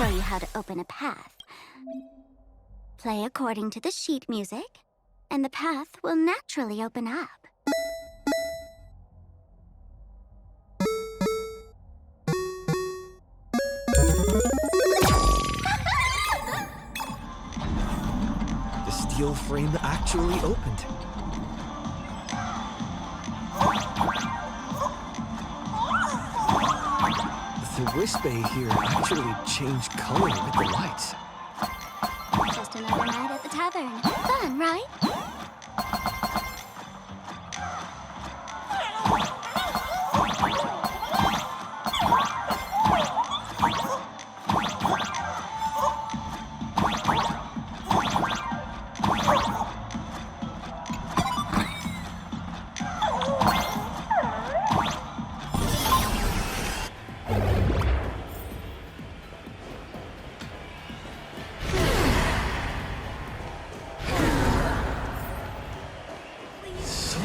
show you how to open a path. Play according to the sheet music, and the path will naturally open up. The steel frame actually opened. The wrist bay here actually changed color with the lights. Just another night at the tavern. Fun, right?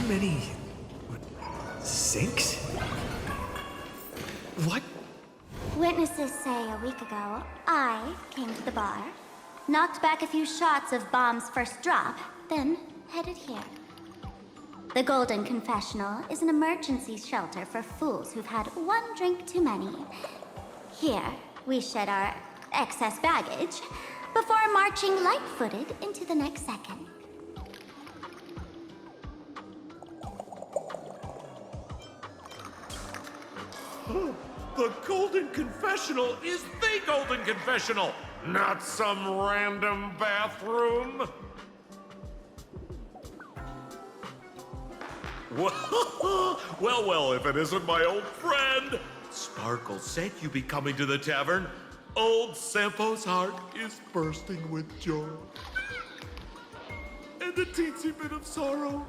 Many sinks? What? Witnesses say a week ago, I came to the bar, knocked back a few shots of Bomb's first drop, then headed here. The Golden Confessional is an emergency shelter for fools who've had one drink too many. Here, we shed our excess baggage before marching light-footed into the next second. The Golden Confessional is the Golden Confessional, not some random bathroom. Well, if it isn't my old friend. Sparkle said you'd be coming to the tavern. Old Sampo's heart is bursting with joy. And a teensy bit of sorrow.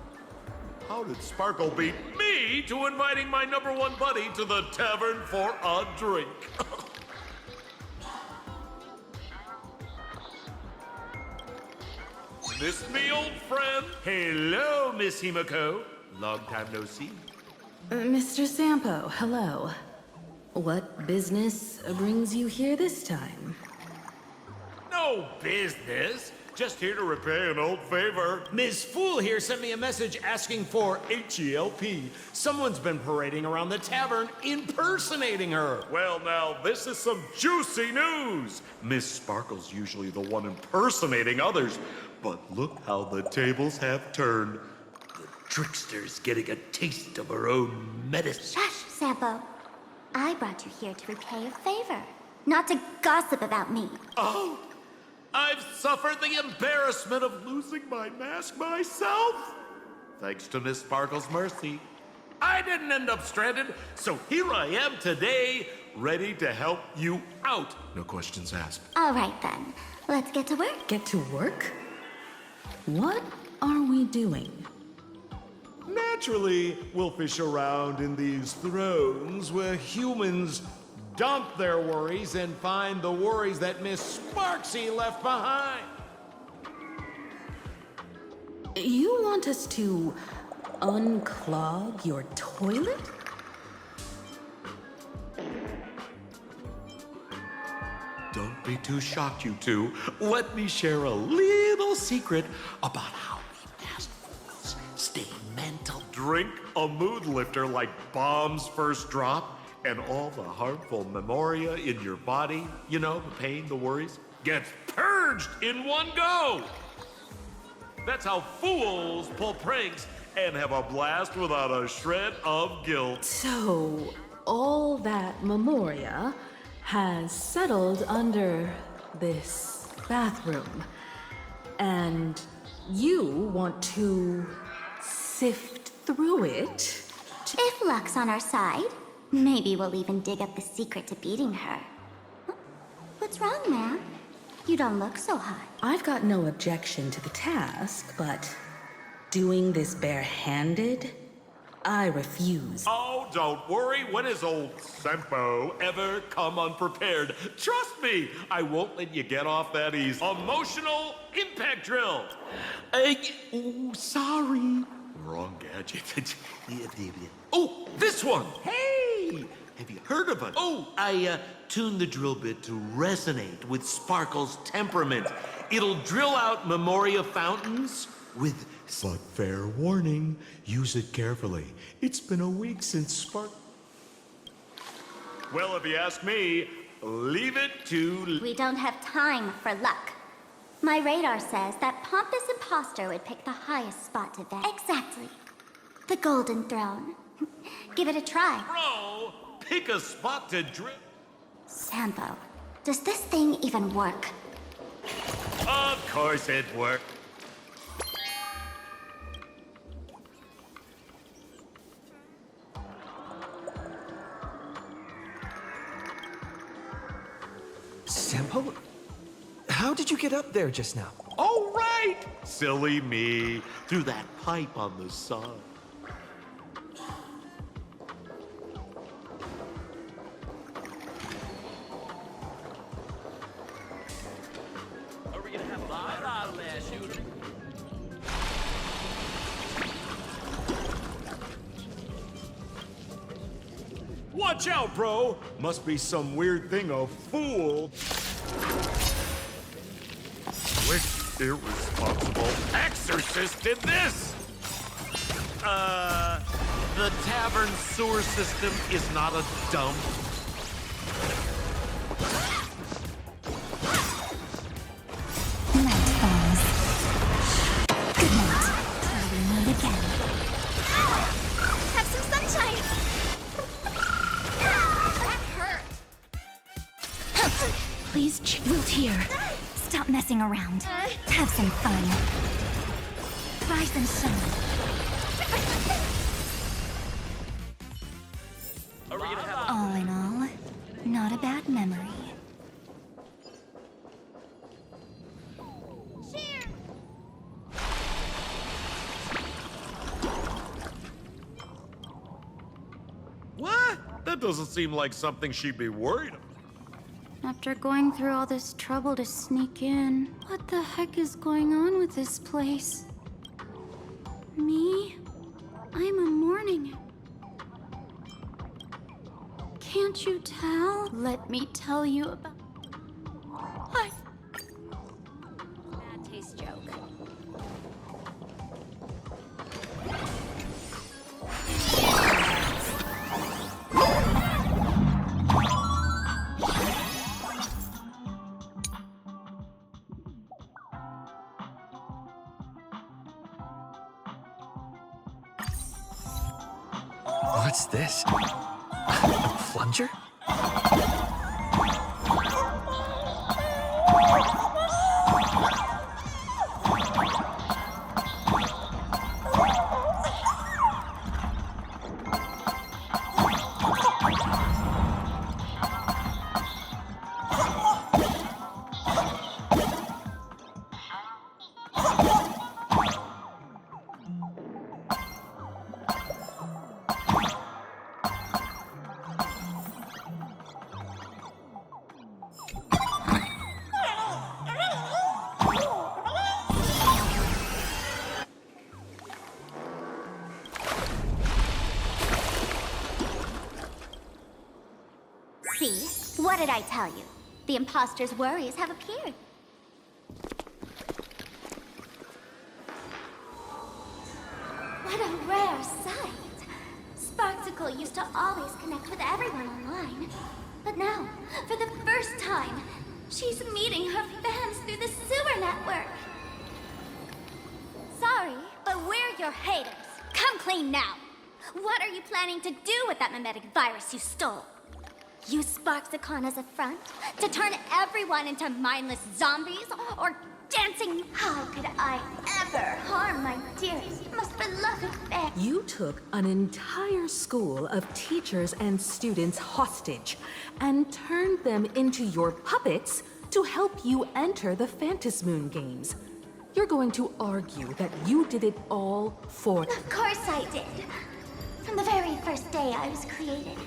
How did Sparkle beat me to inviting my #1 buddy to the tavern for a drink? Miss me, old friend. Hello, Miss Himiko. Long time no see. Mr. Sampo, hello. What business brings you here this time? No business. Just here to repay an old favor. Ms. Fool here sent me a message asking for H-E-L-P. Someone's been parading around the tavern impersonating her. Well, now, this is some juicy news. Miss Sparkle's usually the one impersonating others, but look how the tables have turned. The trickster's getting a taste of her own medicine. Shush, Sampo. I brought you here to repay a favor, not to gossip about me. Oh, I've suffered the embarrassment of losing my mask myself. Thanks to Miss Sparkle's mercy, I didn't end up stranded, so here I am today, ready to help you out. No questions asked. All right, then. Let's get to work. Get to work? What are we doing? Naturally, we'll fish around in these thrones where humans dump their worries and find the worries that Miss Sparksy left behind. You want us to unclog your toilet? Don't be too shocked, you two. Let me share a little secret about how we masked fools stay mental. Drink a mood lifter like Bomb's first drop, and all the harmful memoria in your body, you know, the pain, the worries, gets purged in one go. That's how fools pull pranks and have a blast without a shred of guilt. So, all that memoria has settled under this bathroom. And you want to sift through it? If luck's on our side, maybe we'll even dig up the secret to beating her. What's wrong, ma'am? You don't look so hot. I've got no objection to the task, but doing this barehanded? I refuse. Oh, don't worry. When has old Sempo ever come unprepared? Trust me, I won't let you get off that easy. Emotional impact drill. Oh, sorry. Wrong gadget. Oh, this one. Hey, Have you heard of it? Oh, I tuned the drill bit to resonate with Sparkle's temperament. It'll drill out Memoria fountains with... But fair warning, use it carefully. It's been a week since Spark... Well, if you ask me, leave it to... We don't have time for luck. My radar says that pompous imposter would pick the highest spot to vet. Exactly. The Golden Throne. Give it a try. Bro, pick a spot to drill... Sampo, does this thing even work? Of course it worked. Sampo? How did you get up there just now? Oh, right! Silly me. Through that pipe on the side. Are we gonna have a live shooting? Watch out, bro! Must be some weird thing a fool. Which irresponsible exorcist did this? The tavern sewer system is not a dump. Night falls. Good night. Till we meet again. Have some sunshine. That hurt. Please, Wilt here. Stop messing around. Have some fun. Rise and shine. Are we gonna have All in all, not a bad memory. What? That doesn't seem like something she'd be worried about. After going through all this trouble to sneak in, what the heck is going on with this place? Me? I'm a morning. Can't you tell? Let me tell you about... Bad taste joke. What's this? A plunger? See? What did I tell you? The imposter's worries have appeared. What a rare sight. Sparksicle used to always connect with everyone online. But now, for the first time, she's meeting her fans through the sewer network. Sorry, but we're your haters. Come clean now. What are you planning to do with that mimetic virus you stole? Use Sparksicon as a front to turn everyone into mindless zombies or dancing? How could I ever harm my dearest, most beloved bear? You took an entire school of teachers and students hostage and turned them into your puppets to help you enter the Phantasmoon games. You're going to argue that you did it all for... Of course I did. From the very first day I was created,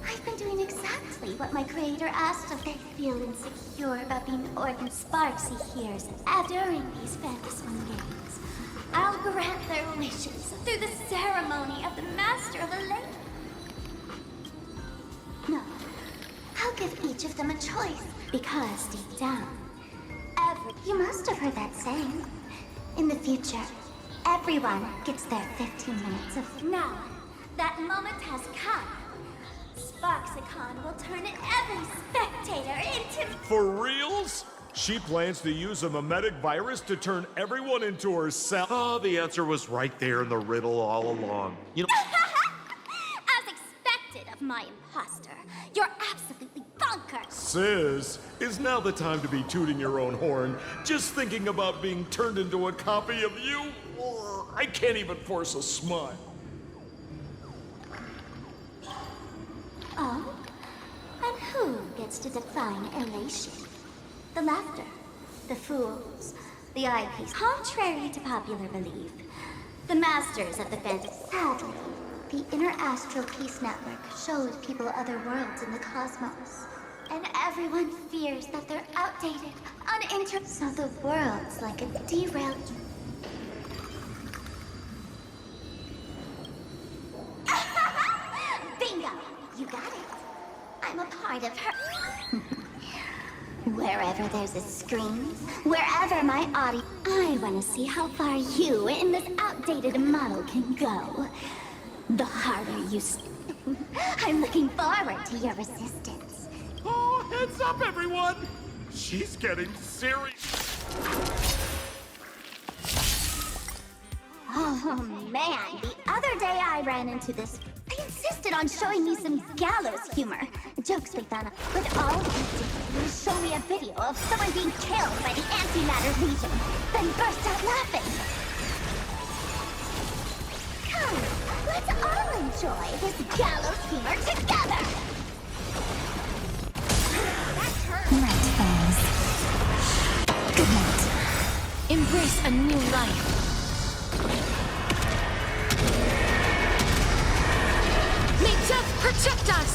I've been doing exactly what my creator asked of me. They feel insecure about being orphan Sparksy hears during these Phantasmoon games. I'll grant their wishes through the ceremony of the Master of the Lake. each of them a choice. Because deep down, you must have heard that saying. In the future, everyone gets their 15 minutes of... Now, that moment has come. Sparksicon will turn every spectator into... For reals? She plans to use a mimetic virus to turn everyone into herself. Oh, the answer was right there in the riddle all along. You know, As expected of my imposter, you're absolutely bonkers. Sis, is now the time to be tooting your own horn, just thinking about being turned into a copy of you? I can't even force a smile. Oh? And who gets to define elation? The laughter, the fools, the eyepiece. Contrary to popular belief, the masters of the fantasy. Sadly, the Interastral Peace Network shows people other worlds in the cosmos. And everyone fears that they're outdated, so the world's like a derailed... Bingo! You got it. I'm a part of her. Wherever there's a screen, wherever my audience... I want to see how far you in this outdated model can go. The harder you... I'm looking forward to your resistance. oh, heads up, everyone! She's getting serious. Oh man, the other day I ran into this. I insisted on showing me some gallows humor. Jokes we found out. But all he did was show me a video of someone being killed by the Antimatter Legion, then burst out laughing. Come, let's all enjoy this gallows humor together! That's her. Night falls. Good night. Embrace a new life. May death protect us!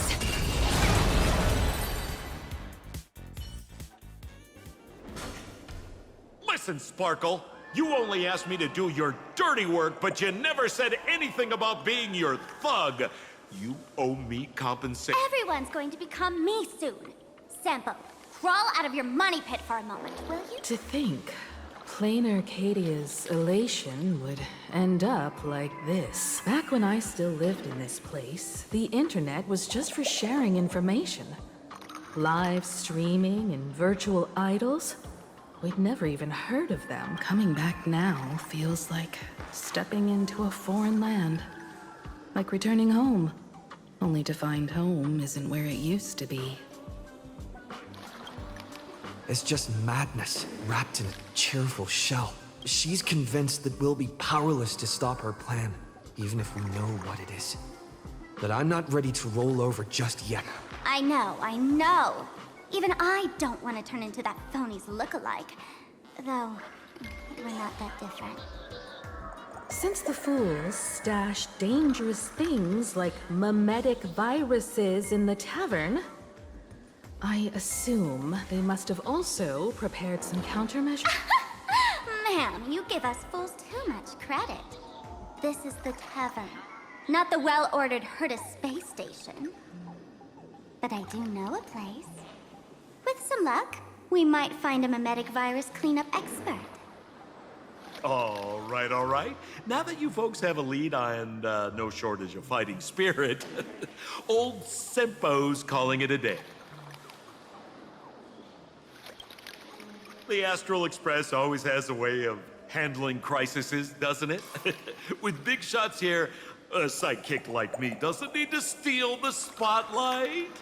Listen, Sparkle, you only asked me to do your dirty work, but you never said anything about being your thug. You owe me compensation. Everyone's going to become me soon. Sampo, crawl out of your money pit for a moment, will you? To think, plain Arcadia's elation would end up like this. Back when I still lived in this place, the internet was just for sharing information. Live streaming and virtual idols? We'd never even heard of them. Coming back now feels like stepping into a foreign land. Like returning home. Only to find home isn't where it used to be. It's just madness, wrapped in a cheerful shell. She's convinced that we'll be powerless to stop her plan, even if we know what it is. But I'm not ready to roll over just yet. I know. Even I don't want to turn into that phony's lookalike. Though, we're not that different. Since the fools stashed dangerous things like mimetic viruses in the tavern, I assume they must have also prepared some countermeasures. Ma'am, you give us fools too much credit. This is the tavern, not the well-ordered Herta space station. But I do know a place. With some luck, we might find a mimetic virus cleanup expert. All right. Now that you folks have a lead and no shortage of fighting spirit, old Sempo's calling it a day. The Astral Express always has a way of handling crises, doesn't it? With big shots here, a sidekick like me doesn't need to steal the spotlight.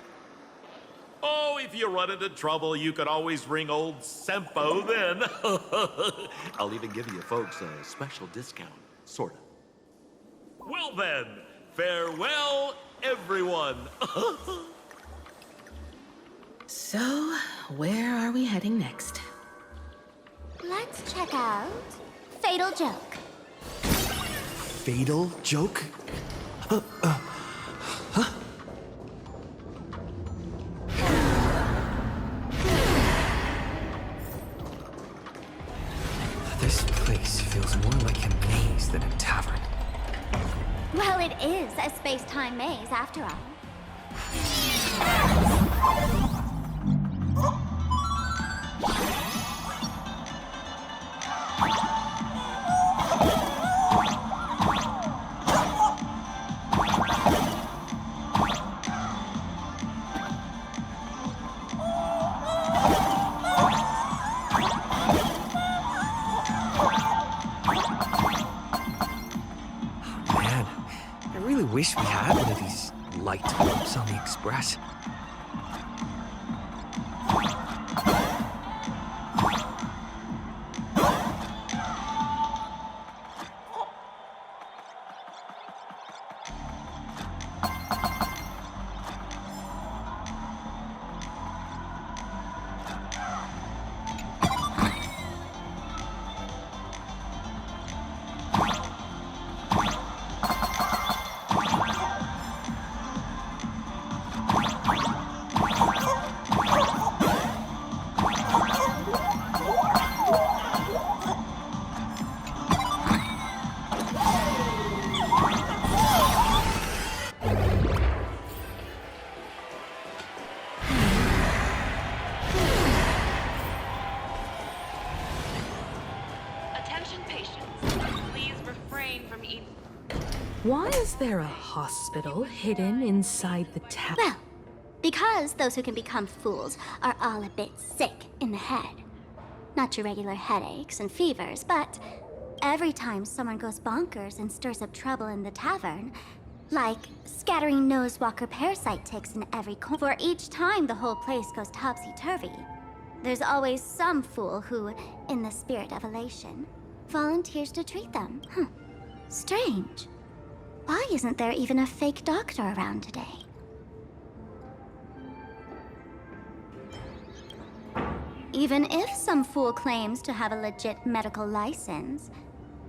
Oh, if you run into trouble, you could always ring old Sempo then. I'll even give you folks a special discount, sort of. Well then, farewell, everyone. So, where are we heading next? Let's check out Fatal Joke. Fatal joke? This place feels more like a maze than a tavern. Well, it is a space-time maze, after all. wish we had one of these light bulbs on the Express. Attention patients, please refrain from eating. Why is there a hospital hidden inside the town? Well, because those who can become fools are all a bit sick in the head. Not your regular headaches and fevers, but every time someone goes bonkers and stirs up trouble in the tavern, like scattering nosewalker parasite ticks in every corner, for each time the whole place goes topsy-turvy, there's always some fool who, in the spirit of elation, volunteers to treat them. Strange. Why isn't there even a fake doctor around today? Even if some fool claims to have a legit medical license,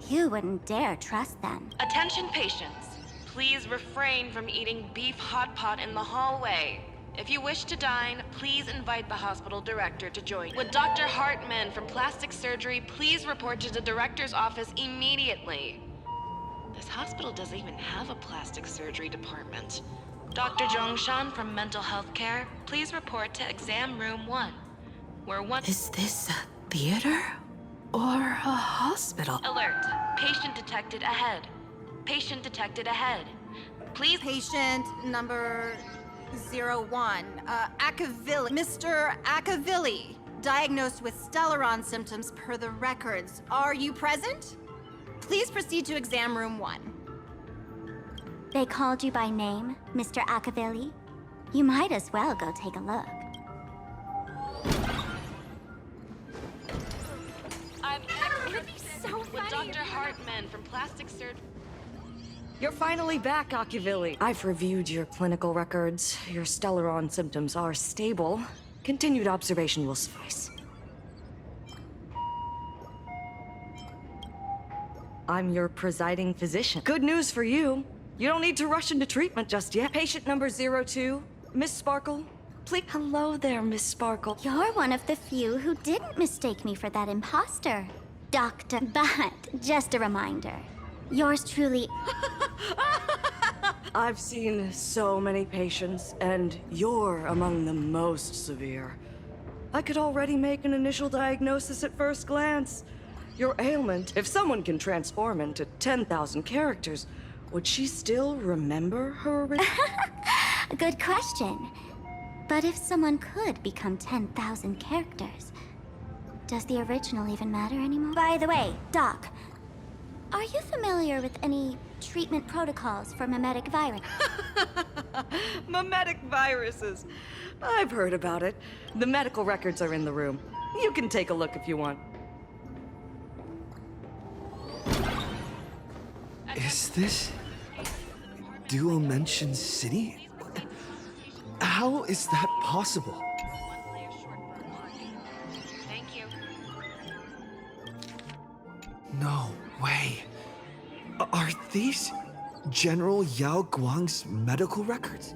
you wouldn't dare trust them. Attention patients, please refrain from eating beef hot pot in the hallway. If you wish to dine, please invite the hospital director to join. Would Dr. Hartman from plastic surgery please report to the director's office immediately? This hospital doesn't even have a plastic surgery department. Dr. Zhongshan from mental health care, please report to exam room 1. Where one Is this a theater or a hospital? alert. Patient detected ahead. Patient detected ahead. Please Patient number 01, Akavilli. Mr. Akavilli, diagnosed with Stellaron symptoms per the records. Are you present? Please proceed to exam room 1. They called you by name, Mr. Akavilli? You might as well go take a look. I'm with Dr. Hartman from plastic surgery. You're finally back, Akivilli. I've reviewed your clinical records. Your Stellaron symptoms are stable. Continued observation will suffice. I'm your presiding physician. Good news for you. You don't need to rush into treatment just yet. Patient number 02, Miss Sparkle. Please. Hello there, Miss Sparkle. You're one of the few who didn't mistake me for that imposter, Doctor. But just a reminder, yours truly. I've seen so many patients, and you're among the most severe. I could already make an initial diagnosis at first glance. Your ailment, if someone can transform into 10,000 characters, would she still remember her original? Good question. But if someone could become 10,000 characters, does the original even matter anymore? By the way, Doc, are you familiar with any treatment protocols for mimetic virus? Mimetic viruses. I've heard about it. The medical records are in the room. You can take a look if you want. Is this Dual Mention City? How is that possible? Thank you. No way. Are these General Yao Guang's medical records?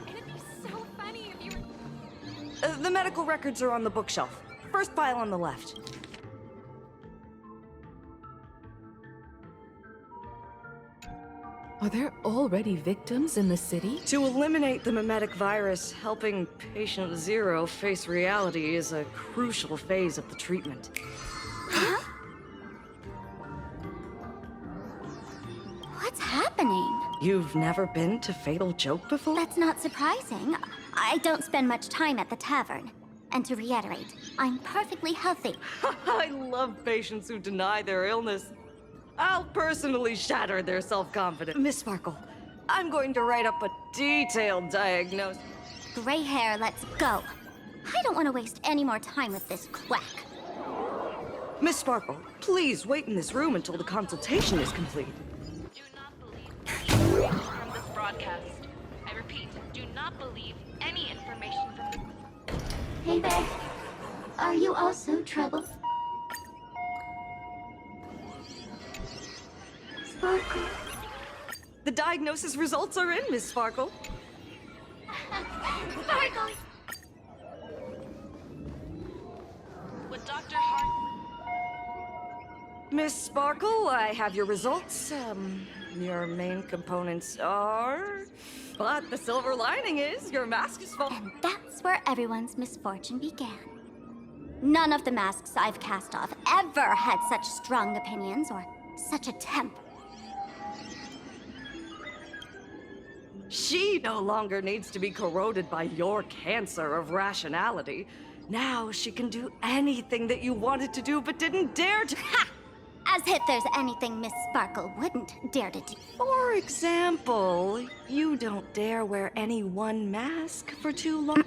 It'd be so funny if you The medical records are on the bookshelf. First pile on the left. Are there already victims in the city? To eliminate the mimetic virus, helping patient 0 face reality is a crucial phase of the treatment. What's happening? You've never been to Fatal Joke before? That's not surprising. I don't spend much time at the tavern. And to reiterate, I'm perfectly healthy. I love patients who deny their illness. I'll personally shatter their self-confidence. Miss Sparkle, I'm going to write up a detailed diagnosis. Gray hair, let's go. I don't want to waste any more time with this quack. Miss Sparkle, please wait in this room until the consultation is complete. Do not believe any information from this broadcast. I repeat, do not believe any information from this. Hey there. Are you also troubled? Sparkle. The diagnosis results are in, Miss Sparkle. Sparkle! With Dr. Hart. Miss Sparkle, I have your results. Your main components are... But the silver lining is your mask is full. And that's where everyone's misfortune began. None of the masks I've cast off ever had such strong opinions or such a temper. She no longer needs to be corroded by your cancer of rationality. Now she can do anything that you wanted to do but didn't dare to. Ha! As if there's anything Miss Sparkle wouldn't dare to do. For example, you don't dare wear any one mask for too long.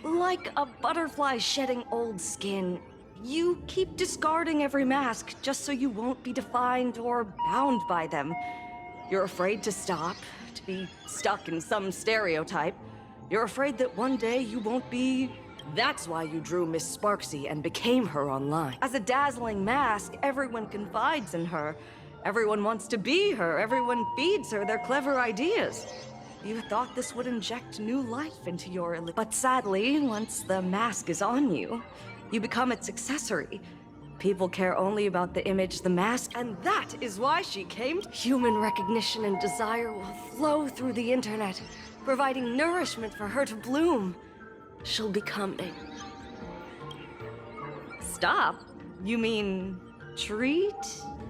Like a butterfly shedding old skin, you keep discarding every mask just so you won't be defined or bound by them. You're afraid to stop, to be stuck in some stereotype. You're afraid that one day you won't be... That's why you drew Miss Sparksy and became her online. As a dazzling mask, everyone confides in her. Everyone wants to be her. Everyone feeds her their clever ideas. You thought this would inject new life into your... But sadly, once the mask is on you, you become its accessory. People care only about the image, the mask, and that is why she came. Human recognition and desire will flow through the internet, providing nourishment for her to bloom. She'll become a... Stop? You mean... treat?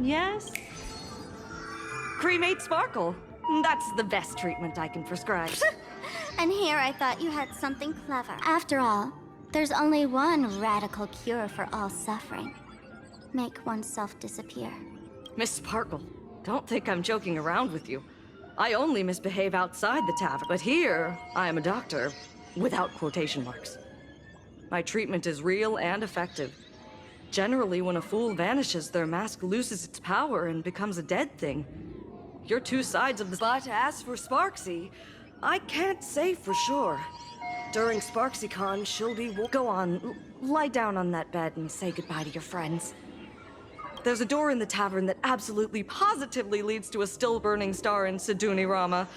Yes? Cremate Sparkle. That's the best treatment I can prescribe. And here I thought you had something clever. After all, there's only one radical cure for all suffering. Make oneself disappear. Miss Sparkle, don't think I'm joking around with you. I only misbehave outside the tavern, but here, I am a doctor, without quotation marks. My treatment is real and effective. Generally, when a fool vanishes, their mask loses its power and becomes a dead thing. You're two sides of the... But as for Sparksy, I can't say for sure. During SparksyCon, she'll be... Go on, lie down on that bed and say goodbye to your friends. There's a door in the tavern that absolutely positively leads to a still-burning star in Siduni Rama.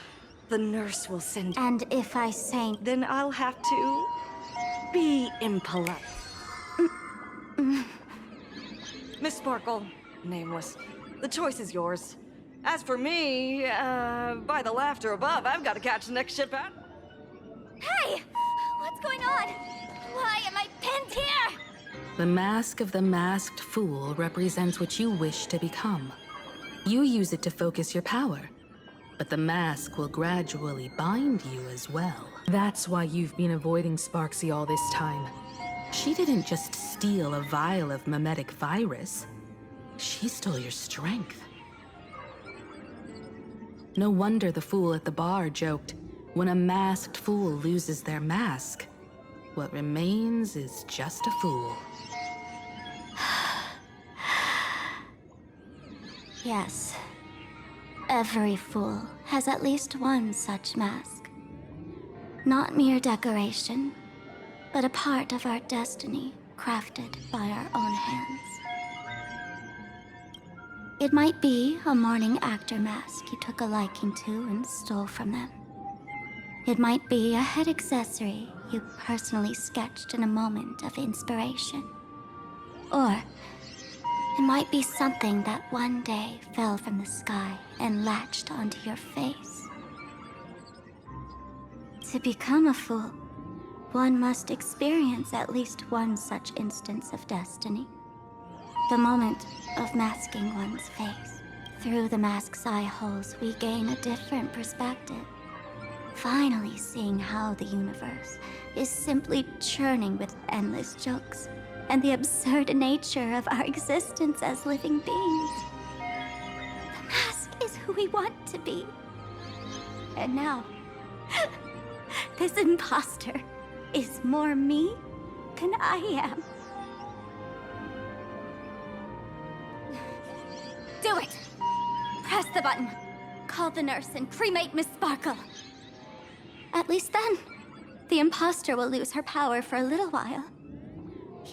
The nurse will send... And if I say... Then I'll have to... be impolite. Miss Sparkle, nameless, the choice is yours. As for me, by the laughter above, I've got to catch the next ship out. Hey! What's going on? Why am I pinned here? The mask of the masked fool represents what you wish to become. You use it to focus your power, but the mask will gradually bind you as well. That's why you've been avoiding Sparksy all this time. She didn't just steal a vial of mimetic virus. She stole your strength. No wonder the fool at the bar joked, when a masked fool loses their mask, what remains is just a fool. Yes. Every fool has at least one such mask. Not mere decoration, but a part of our destiny crafted by our own hands. It might be a morning actor mask you took a liking to and stole from them. It might be a head accessory you personally sketched in a moment of inspiration. Or it might be something that one day fell from the sky and latched onto your face. To become a fool, one must experience at least one such instance of destiny. The moment of masking one's face. Through the mask's eye holes, we gain a different perspective. Finally seeing how the universe is simply churning with endless jokes and the absurd nature of our existence as living beings. The mask is who we want to be. And now, this imposter is more me than I am. Do it! Press the button. Call the nurse and cremate Miss Sparkle. At least then, the imposter will lose her power for a little while.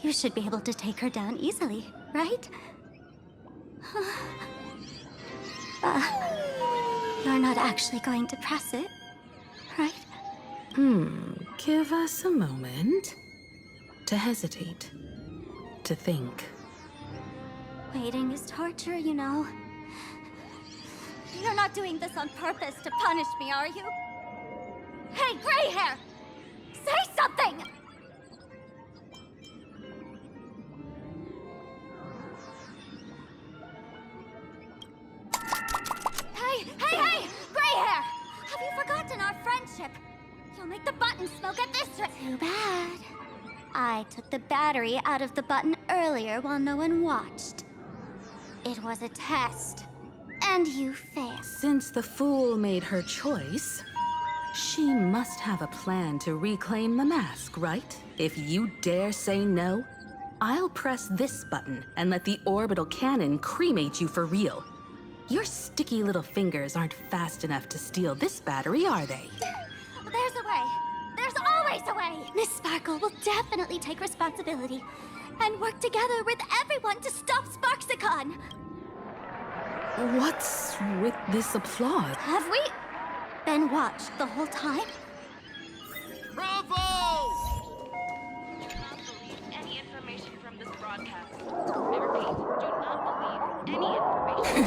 You should be able to take her down easily, right? You're not actually going to press it, right? Give us a moment to hesitate, to think. Waiting is torture, you know. You're not doing this on purpose to punish me, are you? Hey, gray hair! Say something! Hey! Gray hair! Have you forgotten our friendship? You'll make the button smoke at this rate. Too bad. I took the battery out of the button earlier while no one watched. It was a test, and you failed. Since the fool made her choice, she must have a plan to reclaim the mask, right? If you dare say no, I'll press this button and let the orbital cannon cremate you for real. Your sticky little fingers aren't fast enough to steal this battery, are they? There's a way. There's always a way. Miss Sparkle will definitely take responsibility and work together with everyone to stop Sparksicon. What's with this applause? Have we been watched the whole time? Bravo! Do not believe any information from this broadcast. I repeat, do not believe any information.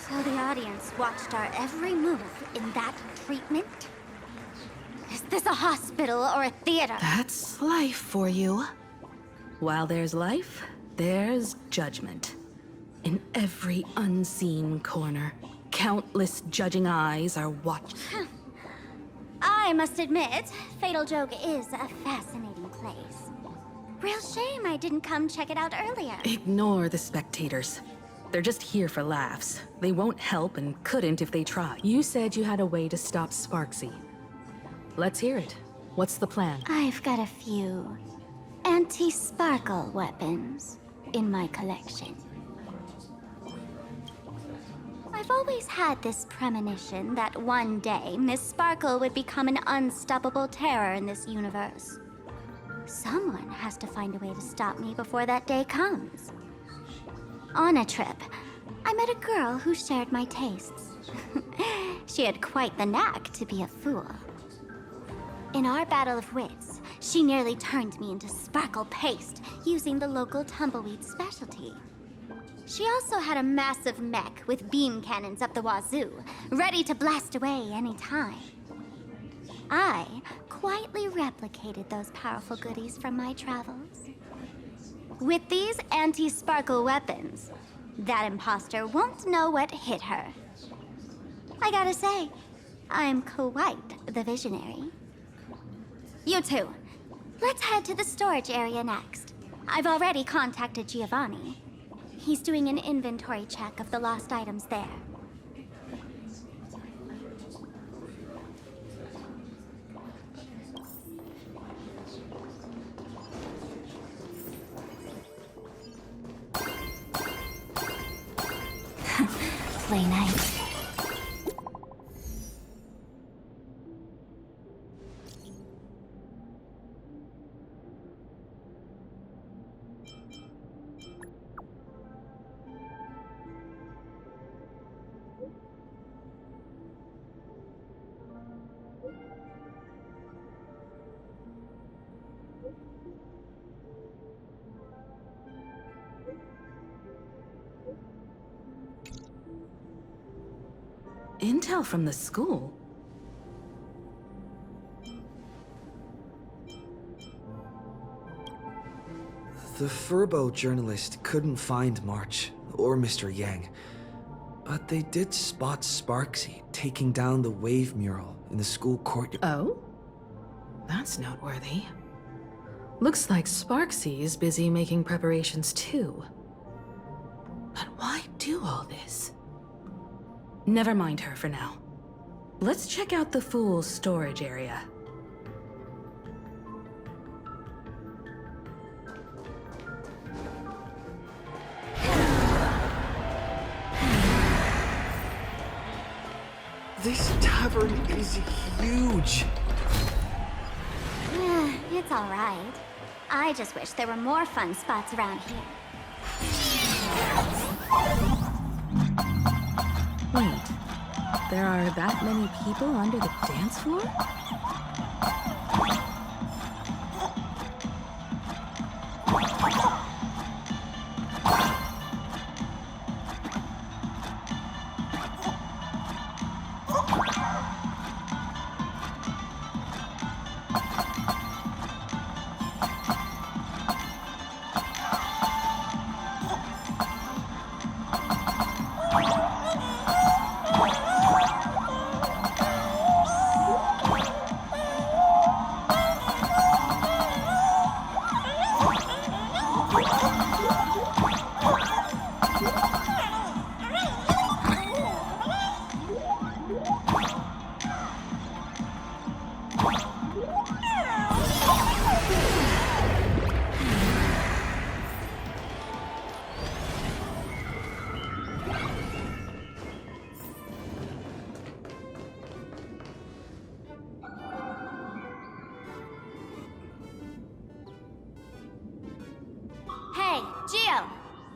So the audience watched our every move in that treatment? Is this a hospital or a theater? That's life for you. While there's life, there's judgment. In every unseen corner, countless judging eyes are watching. I must admit, Fatal Joke is a fascinating place. Real shame I didn't come check it out earlier. Ignore the spectators. They're just here for laughs. They won't help and couldn't if they tried. You said you had a way to stop Sparksy. Let's hear it. What's the plan? I've got a few anti-sparkle weapons in my collection. I've always had this premonition that one day Miss Sparkle would become an unstoppable terror in this universe. Someone has to find a way to stop me before that day comes. On a trip, I met a girl who shared my tastes. She had quite the knack to be a fool. In our battle of wits, she nearly turned me into sparkle paste using the local tumbleweed specialty. She also had a massive mech with beam cannons up the wazoo, ready to blast away any time. I quietly replicated those powerful goodies from my travels. With these anti-sparkle weapons, that imposter won't know what hit her. I gotta say, I'm quite the visionary. You two, let's head to the storage area next. I've already contacted Giovanni. He's doing an inventory check of the lost items there. Play nice. Intel from the school? The Furbo journalist couldn't find March or Mr. Yang, but they did spot Sparksy taking down the wave mural in the school courtyard. Oh? That's noteworthy. Looks like Sparksy is busy making preparations too. But why do all this? Never mind her for now. Let's check out the Fool's storage area. This tavern is huge. It's all right. I just wish there were more fun spots around here. Wait, there are that many people under the dance floor? Hey, Gio!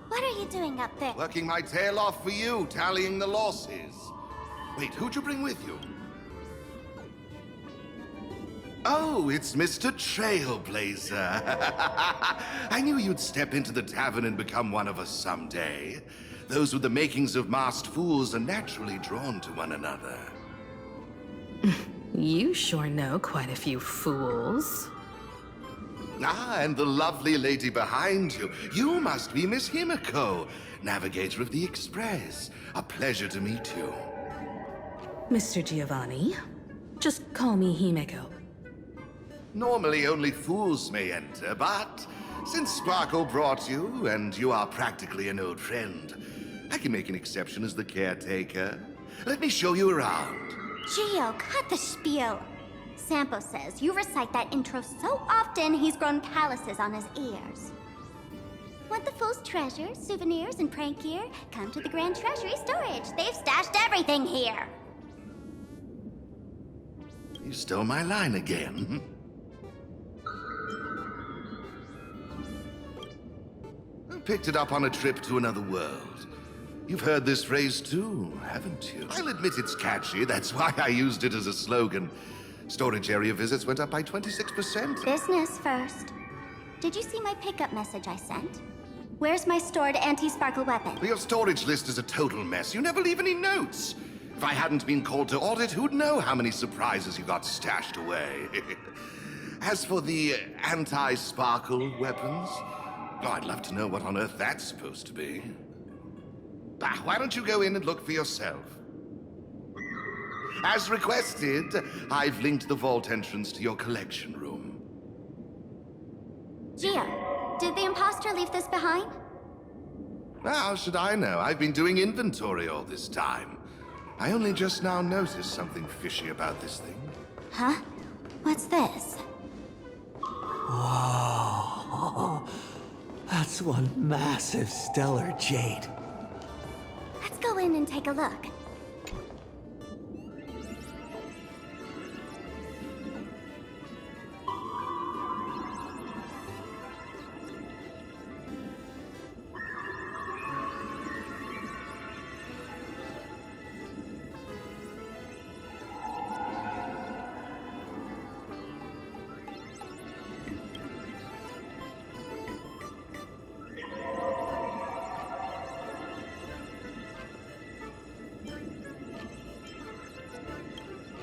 What are you doing up there? Working my tail off for you, tallying the losses. Wait, who'd you bring with you? Oh, it's Mr. Trailblazer. I knew you'd step into the tavern and become one of us someday. Those with the makings of masked fools are naturally drawn to one another. You sure know quite a few fools. Ah, and the lovely lady behind you. You must be Miss Himiko, navigator of the Express. A pleasure to meet you. Mr. Giovanni, just call me Himeko. Normally only fools may enter, but since Sparkle brought you, and you are practically an old friend, I can make an exception as the caretaker. Let me show you around. Gio, cut the spiel. Sampo says you recite that intro so often he's grown calluses on his ears. Want the Fool's treasures, souvenirs, and prank gear? Come to the Grand Treasury Storage. They've stashed everything here. You stole my line again. Picked it up on a trip to another world. You've heard this phrase too, haven't you? I'll admit it's catchy, that's why I used it as a slogan. Storage area visits went up by 26%. Business first. Did you see my pickup message I sent? Where's my stored anti-sparkle weapon? Your storage list is a total mess. You never leave any notes. If I hadn't been called to audit, who'd know how many surprises you got stashed away? As for the anti-sparkle weapons, oh, I'd love to know what on earth that's supposed to be. Why don't you go in and look for yourself? As requested, I've linked the vault entrance to your collection room. Gio, did the imposter leave this behind? How should I know? I've been doing inventory all this time. I only just now noticed something fishy about this thing. Huh? What's this? Whoa. That's one massive stellar jade. Let's go in and take a look.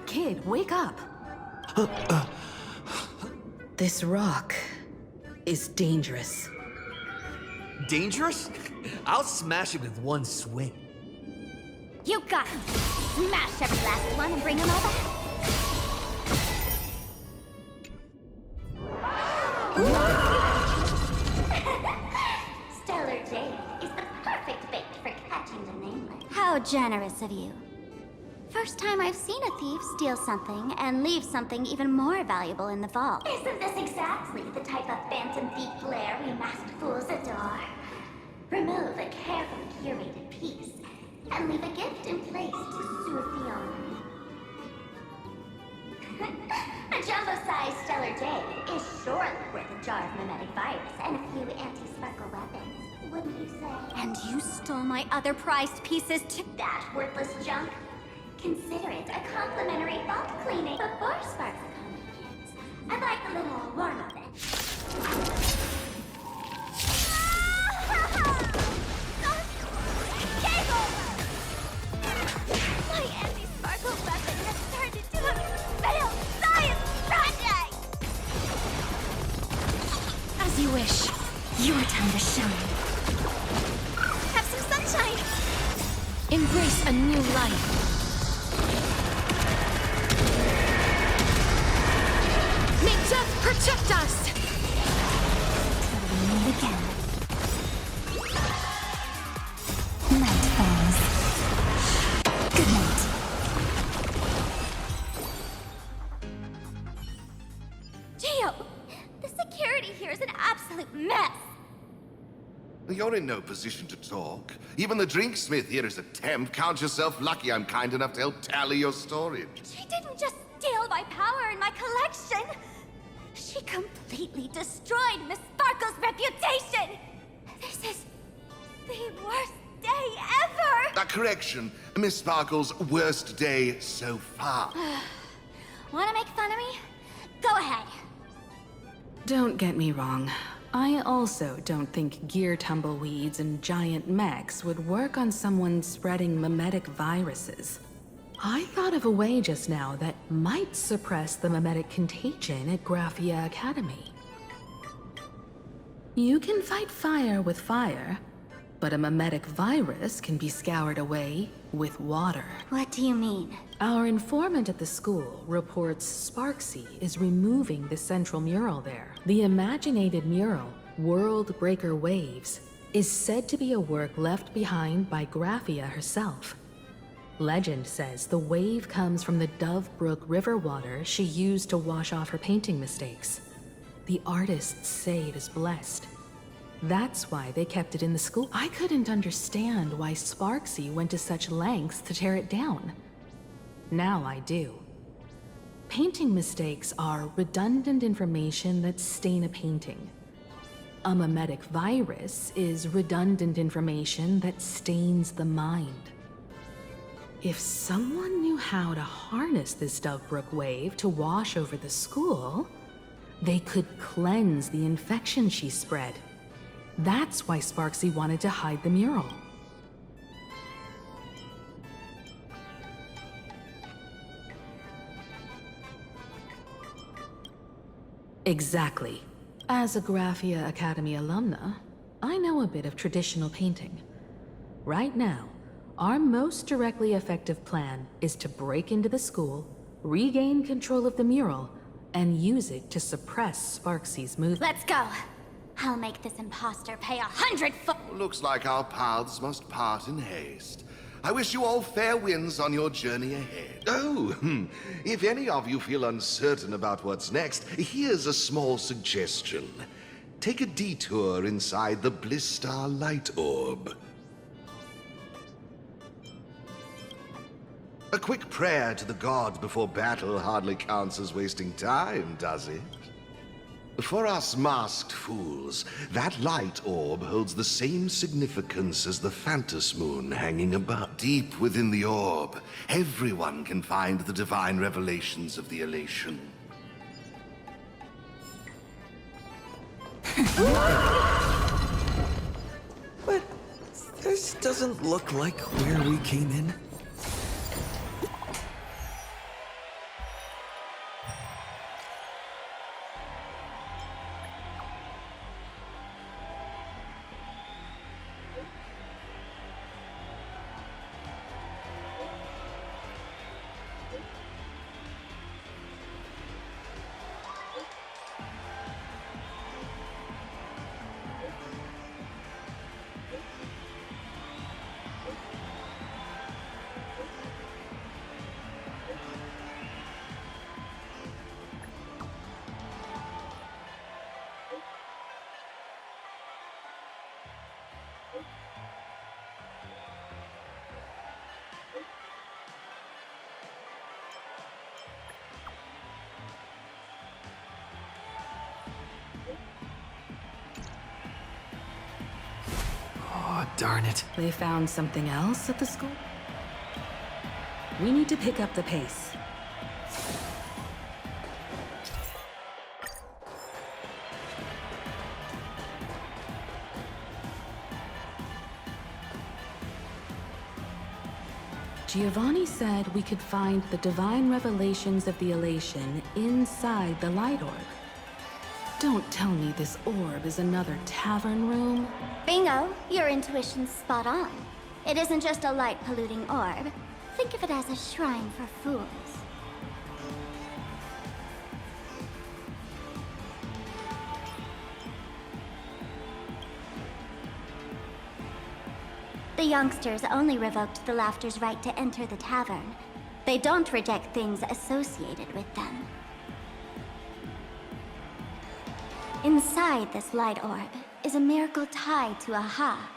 Kid, wake up. This rock is dangerous. dangerous? I'll smash it with one swing. You got it. Smash every last one and bring them all back. Stellar Jade is the perfect bait for catching the nameless. How generous of you. First time I've seen a thief steal something and leave something even more valuable in the vault. Isn't this exactly the type of phantom thief flair we masked fools adore? Remove a carefully curated piece and leave a gift in place to soothe the owner. A jumbo-sized Stellar Jade is surely worth a jar of mimetic virus and a few anti-sparkle weapons, wouldn't you say? And you stole my other prized pieces too? That worthless junk? Consider it a complimentary vault cleaning before sparks come in, kids. I'd like a little warm-up then. Game over! My anti-sparkle weapon has turned into a failed science project! As you wish. Your time to shine. Have some sunshine! Embrace a new life. May death protect us! Till we meet again. Night falls. Good night. Gio! The security here is an absolute mess! You're in no position to talk. Even the drinksmith here is a temp. Count yourself lucky I'm kind enough to help tally your storage. She didn't just steal my power and my collection! She completely destroyed Miss Sparkle's reputation! This is the worst day ever! A correction. Miss Sparkle's worst day so far. Wanna make fun of me? Go ahead. Don't get me wrong. I also don't think gear tumbleweeds and giant mechs would work on someone spreading mimetic viruses. I thought of a way just now that might suppress the mimetic contagion at Graphia Academy. You can fight fire with fire, but a mimetic virus can be scoured away with water. What do you mean? Our informant at the school reports Sparksy is removing the central mural there. The imaginated mural, World Breaker Waves, is said to be a work left behind by Graphia herself. Legend says the wave comes from the Dove Brook river water she used to wash off her painting mistakes. The artists say it is blessed. That's why they kept it in the school. I couldn't understand why Sparksy went to such lengths to tear it down. Now I do. Painting mistakes are redundant information that stain a painting. A mimetic virus is redundant information that stains the mind. If someone knew how to harness this Dovebrook wave to wash over the school, they could cleanse the infection she spread. That's why Sparksy wanted to hide the mural. Exactly. As a Graphia Academy alumna, I know a bit of traditional painting. Right now, our most directly effective plan is to break into the school, regain control of the mural, and use it to suppress Sparksy's movement. Let's go! I'll make this imposter pay 100 foot. Looks like our paths must part in haste. I wish you all fair winds on your journey ahead. Oh, if any of you feel uncertain about what's next, here's a small suggestion. Take a detour inside the Blistar Light Orb. A quick prayer to the gods before battle hardly counts as wasting time, does it? For us masked fools, that light orb holds the same significance as the Phantos Moon hanging above. Deep within the orb, everyone can find the divine revelations of the elation. But this doesn't look like where we came in. darn it. They found something else at the school? We need to pick up the pace. Giovanni said we could find the divine revelations of the elation inside the light orb. Don't tell me this orb is another tavern room. Bingo, your intuition's spot on. It isn't just a light-polluting orb. Think of it as a shrine for fools. The youngsters only revoked the Laughter's right to enter the tavern. They don't reject things associated with them. Inside this light orb is a miracle tied to Aha.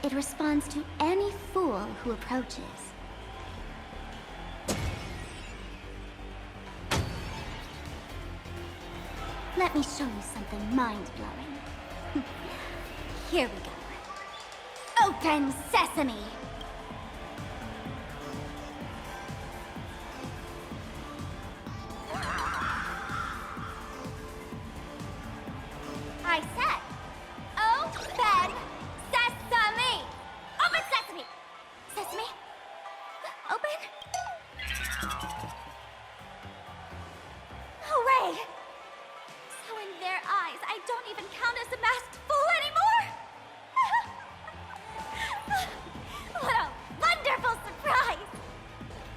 It responds to any fool who approaches. Let me show you something mind-blowing. Here we go. Open sesame! I said, open sesame! Open sesame! Sesame? Open? Hooray! So in their eyes, I don't even count as a masked fool anymore? What a wonderful surprise!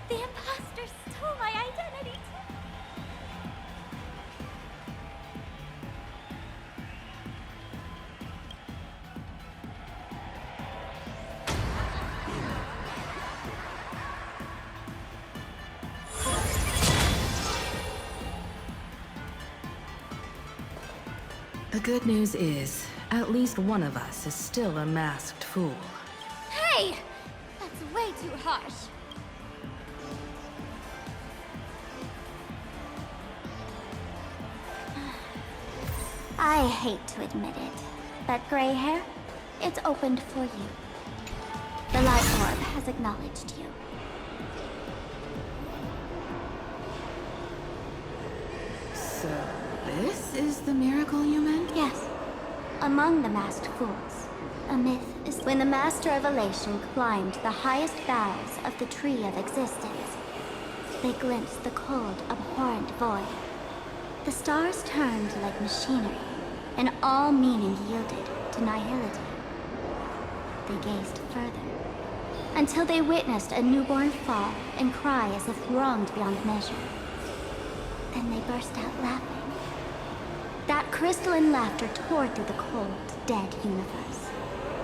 The imposter stole my identity. The good news is, at least one of us is still a masked fool. Hey! That's way too harsh. I hate to admit it, but gray hair, it's opened for you. The light orb has acknowledged you. So, this is the miracle you meant? Yes. Among the masked fools, a myth is when the Master of Elation climbed the highest boughs of the Tree of Existence. They glimpsed the cold, abhorrent void. The stars turned like machinery, and all meaning yielded to nihility. They gazed further, until they witnessed a newborn fall and cry as if wronged beyond measure. Then they burst out laughing. That crystalline laughter tore through the cold, dead universe,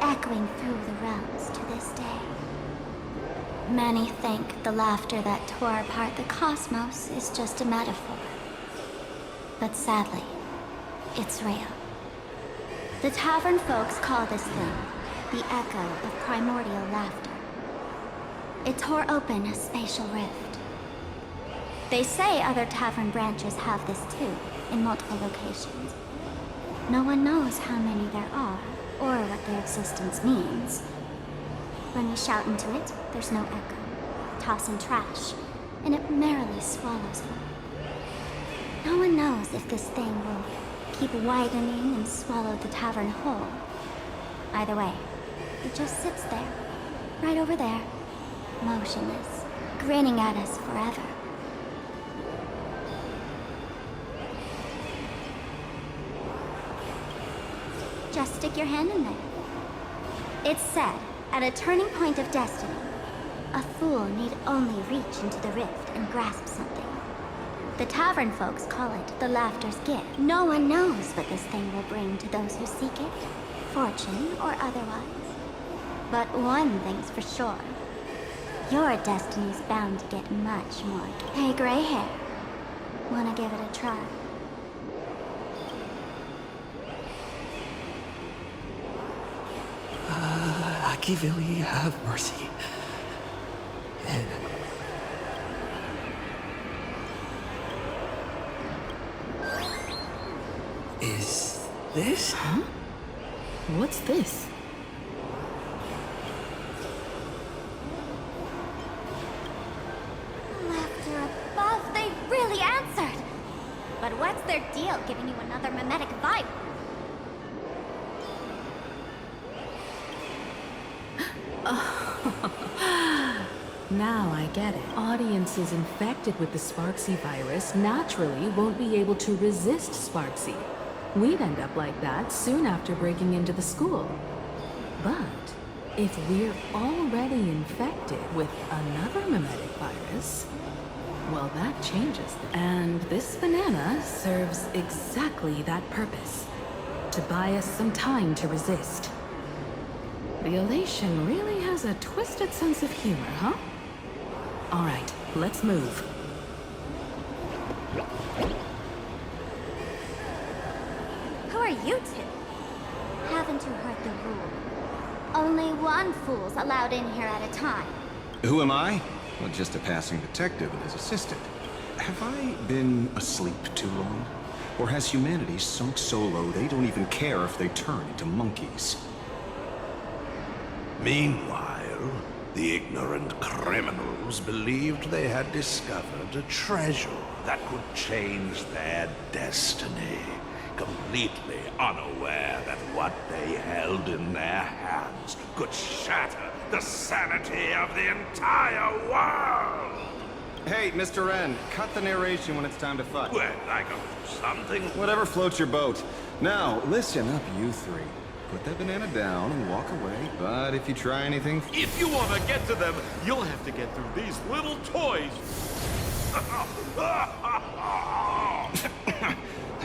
echoing through the realms to this day. Many think the laughter that tore apart the cosmos is just a metaphor. But sadly, it's real. The tavern folks call this thing the echo of primordial laughter. It tore open a spatial rift. They say other tavern branches have this too, in multiple locations. No one knows how many there are, or what their existence means. When we shout into it, there's no echo. Toss in trash, and it merrily swallows it. No one knows if this thing will keep widening and swallow the tavern whole. Either way, it just sits there, right over there, motionless, grinning at us forever. Just stick your hand in there. It's said, at a turning point of destiny, a fool need only reach into the rift and grasp something. The tavern folks call it the Laughter's Gift. No one knows what this thing will bring to those who seek it, fortune or otherwise. But one thing's for sure. Your destiny's bound to get much more. Hey, gray hair. Wanna give it a try? Akivili, have mercy. Is this? Huh? What's this? still giving you another mimetic vibe. Now I get it. Audiences infected with the Sparksy virus naturally won't be able to resist Sparksy. We'd end up like that soon after breaking into the school. But if we're already infected with another mimetic virus, well, that changes things. And this banana serves exactly that purpose. To buy us some time to resist. The elation really has a twisted sense of humor, huh? All right, let's move. Who are you two? Haven't you heard the rule? Only one fool's allowed in here at a time. Who am I? Well, just a passing detective and his assistant. Have I been asleep too long? Or has humanity sunk so low they don't even care if they turn into monkeys? Meanwhile, the ignorant criminals believed they had discovered a treasure that could change their destiny, completely unaware that what they held in their hands could shatter the sanity of the entire world! Hey, Mr. N, cut the narration when it's time to fight. Well, I go through something. Whatever floats your boat. Now, listen up, you three. Put that banana down and walk away. But if you try anything... If you want to get to them, you'll have to get through these little toys.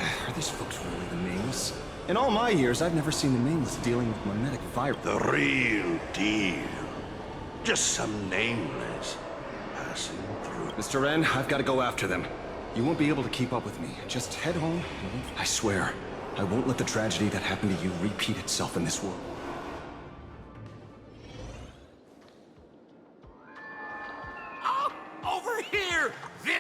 Are these folks really the Mings? In all my years, I've never seen the Mings dealing with mimetic virus. The real deal. Just some nameless passing through. Mr. N, I've got to go after them. You won't be able to keep up with me. Just head home. I swear, I won't let the tragedy that happened to you repeat itself in this world. Oh, over here!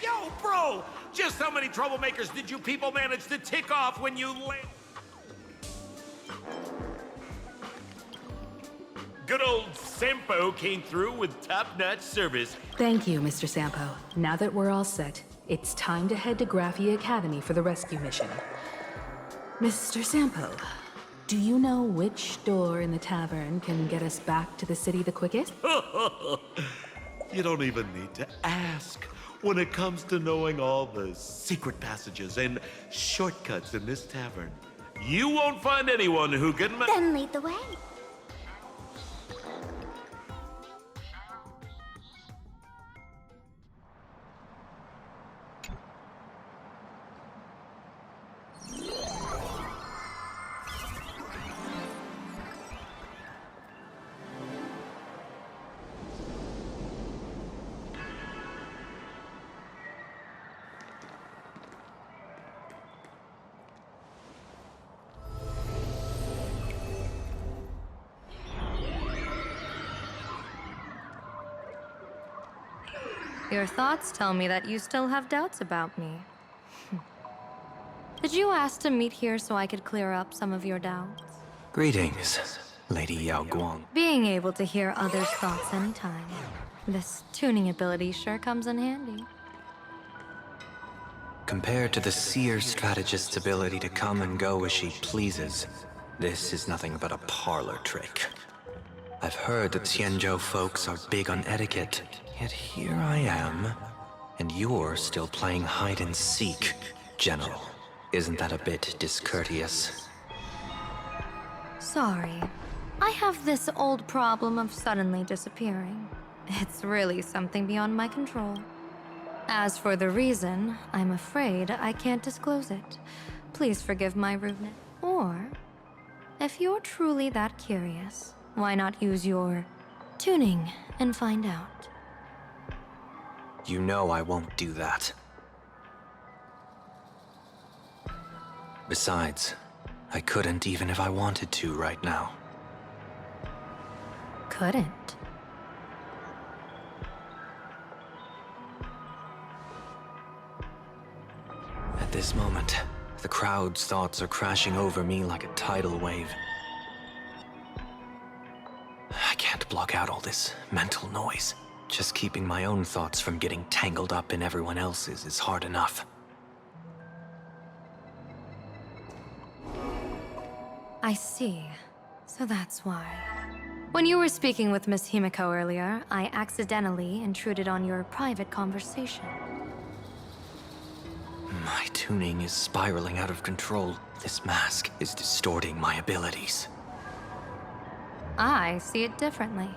Yo, bro! Just how many troublemakers did you people manage to tick off when you land? Good old Sampo came through with top-notch service. Thank you, Mr. Sampo. Now that we're all set, it's time to head to Graphia Academy for the rescue mission. Mr. Sampo, do you know which door in the tavern can get us back to the city the quickest? You don't even need to ask. When it comes to knowing all the secret passages and shortcuts in this tavern, you won't find anyone who can... Then lead the way. Your thoughts tell me that you still have doubts about me. Did you ask to meet here so I could clear up some of your doubts? Greetings, Lady Yao Guang. Being able to hear others' thoughts anytime. This tuning ability sure comes in handy. Compared to the seer strategist's ability to come and go as she pleases, this is nothing but a parlor trick. I've heard that Xianzhou folks are big on etiquette, yet here I am, and you're still playing hide and seek, General. Isn't that a bit discourteous? Sorry. I have this old problem of suddenly disappearing. It's really something beyond my control. As for the reason, I'm afraid I can't disclose it. Please forgive my rudeness. Or, if you're truly that curious, why not use your tuning and find out? You know I won't do that. Besides, I couldn't even if I wanted to right now. Couldn't? At this moment, the crowd's thoughts are crashing over me like a tidal wave. I can't block out all this mental noise. Just keeping my own thoughts from getting tangled up in everyone else's is hard enough. I see. So that's why. When you were speaking with Miss Himiko earlier, I accidentally intruded on your private conversation. My tuning is spiraling out of control. This mask is distorting my abilities. I see it differently.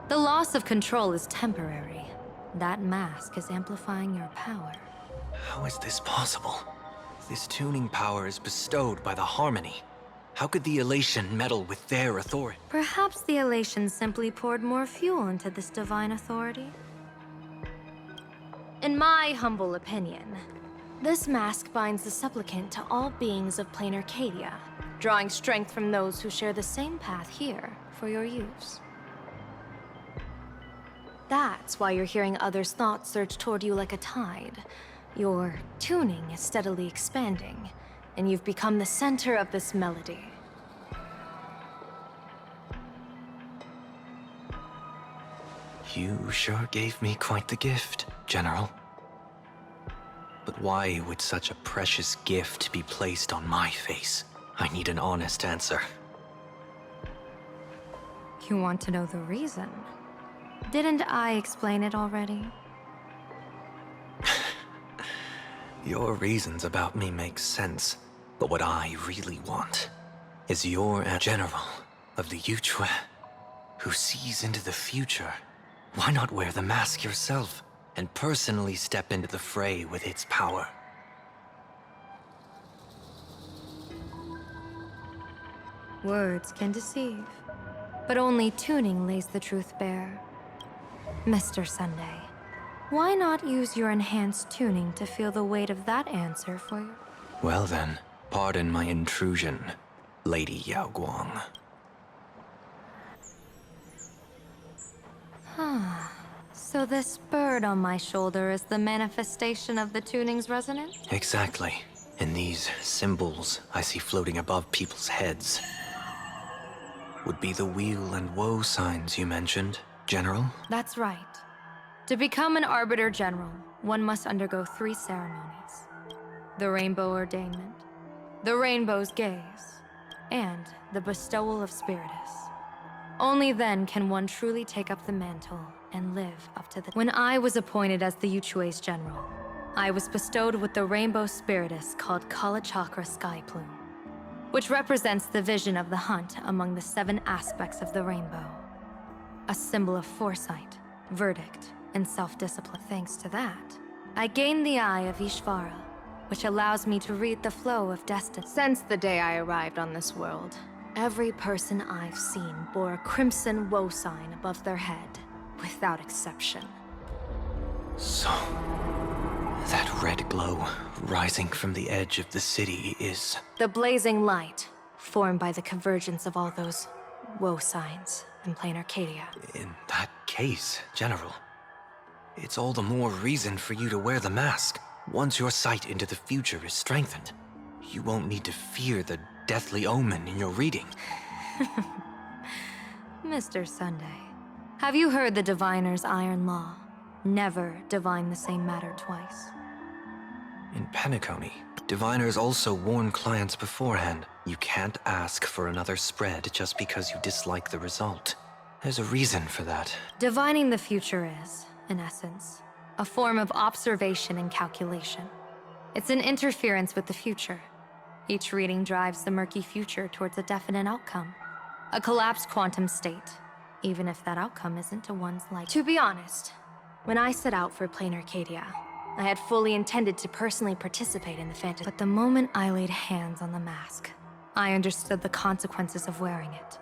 The loss of control is temporary. That mask is amplifying your power. How is this possible? This tuning power is bestowed by the Harmony. How could the Elation meddle with their authority? Perhaps the Elation simply poured more fuel into this divine authority? In my humble opinion, this mask binds the supplicant to all beings of plain Arcadia, drawing strength from those who share the same path here for your use. That's why you're hearing others' thoughts surge toward you like a tide. Your tuning is steadily expanding, and you've become the center of this melody. You sure gave me quite the gift, General. But why would such a precious gift be placed on my face? I need an honest answer. You want to know the reason? Didn't I explain it already? Your reasons about me make sense, but what I really want is you're a general of the Yuchue who sees into the future. Why not wear the mask yourself and personally step into the fray with its power? Words can deceive, but only tuning lays the truth bare. Mr. Sunday, why not use your enhanced tuning to feel the weight of that answer for you? Well then, pardon my intrusion, Lady Yao Guang. So this bird on my shoulder is the manifestation of the tuning's resonance? Exactly. And these symbols I see floating above people's heads would be the weal and woe signs you mentioned, General? That's right. To become an Arbiter General, one must undergo 3 ceremonies. The Rainbow Ordainment, the Rainbow's Gaze, and the Bestowal of Spiritus. Only then can one truly take up the mantle and live up to the... When I was appointed as the Yuchue's General, I was bestowed with the Rainbow Spiritus called Kalachakra Sky Plume, which represents the vision of the hunt among the 7 aspects of the rainbow. A symbol of foresight, verdict, and self-discipline. Thanks to that, I gained the Eye of Ishvara, which allows me to read the flow of destiny. Since the day I arrived on this world, every person I've seen bore a crimson woe sign above their head, without exception. So, that red glow rising from the edge of the city is... The blazing light, formed by the convergence of all those woe signs in plain Arcadia. In that case, General, it's all the more reason for you to wear the mask. Once your sight into the future is strengthened, you won't need to fear the deathly omen in your reading. Mr. Sunday, have you heard the diviner's iron law? Never divine the same matter twice. In Penacony, diviners also warn clients beforehand. You can't ask for another spread just because you dislike the result. There's a reason for that. Divining the future is, in essence, a form of observation and calculation. It's an interference with the future. Each reading drives the murky future towards a definite outcome. A collapsed quantum state, even if that outcome isn't to one's liking. To be honest, when I set out for plain Arcadia, I had fully intended to personally participate in the fantasy. But the moment I laid hands on the mask, I understood the consequences of wearing it.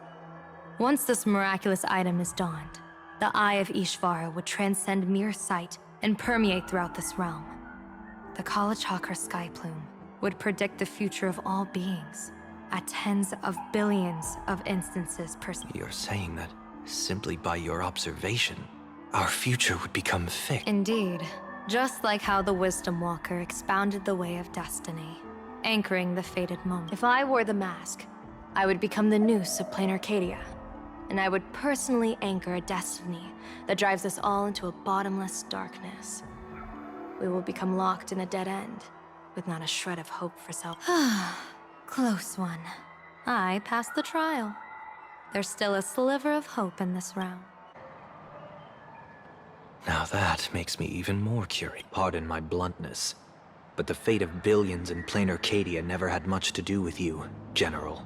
Once this miraculous item is donned, the Eye of Ishvara would transcend mere sight and permeate throughout this realm. The Kalachakra Sky Plume would predict the future of all beings at tens of billions of instances per second. You're saying that simply by your observation, our future would become fixed. Indeed. Just like how the Wisdom Walker expounded the way of destiny, anchoring the fated moment. If I wore the mask, I would become the noose of plain Arcadia, and I would personally anchor a destiny that drives us all into a bottomless darkness. We will become locked in a dead end, with not a shred of hope for self. Close one. I passed the trial. There's still a sliver of hope in this round. Now that makes me even more curious. Pardon my bluntness, but the fate of billions in plain Arcadia never had much to do with you, General.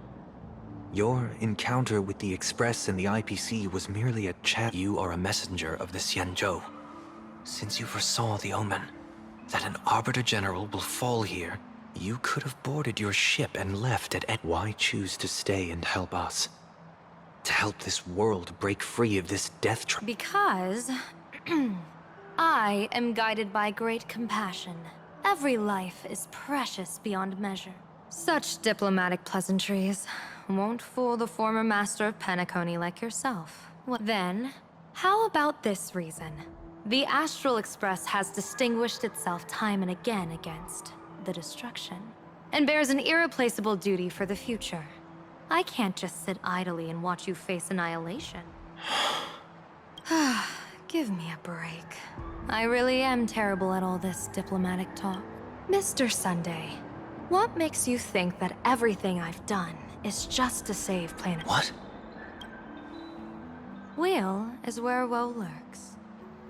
Your encounter with the Express and the IPC was merely a chat. You are a messenger of the Xianzhou. Since you foresaw the omen, that an Arbiter General will fall here, you could have boarded your ship and left at Why choose to stay and help us? To help this world break free of this death trap? Because I am guided by great compassion. Every life is precious beyond measure. Such diplomatic pleasantries won't fool the former master of Penacony like yourself. Then, how about this reason? The Astral Express has distinguished itself time and again against the destruction, and bears an irreplaceable duty for the future. I can't just sit idly and watch you face annihilation. Give me a break. I really am terrible at all this diplomatic talk. Mr. Sunday, what makes you think that everything I've done is just to save planet... What? Weal is where woe lurks.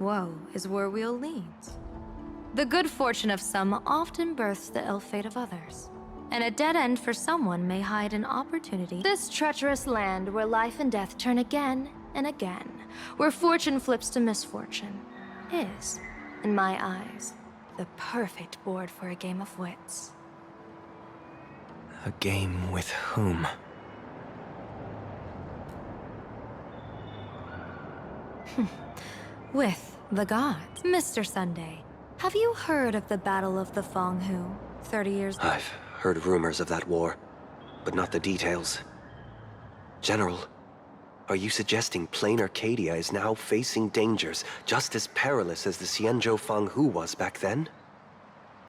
Woe is where weal leads. The good fortune of some often births the ill fate of others. And a dead end for someone may hide an opportunity. This treacherous land where life and death turn again and again, where fortune flips to misfortune, is, in my eyes, the perfect board for a game of wits. A game with whom? With the gods. Mr. Sunday, have you heard of the Battle of the Fenghu 30 years ago? I've heard rumors of that war, but not the details. General, are you suggesting plain Arcadia is now facing dangers just as perilous as the Xianzhou Fenghu was back then?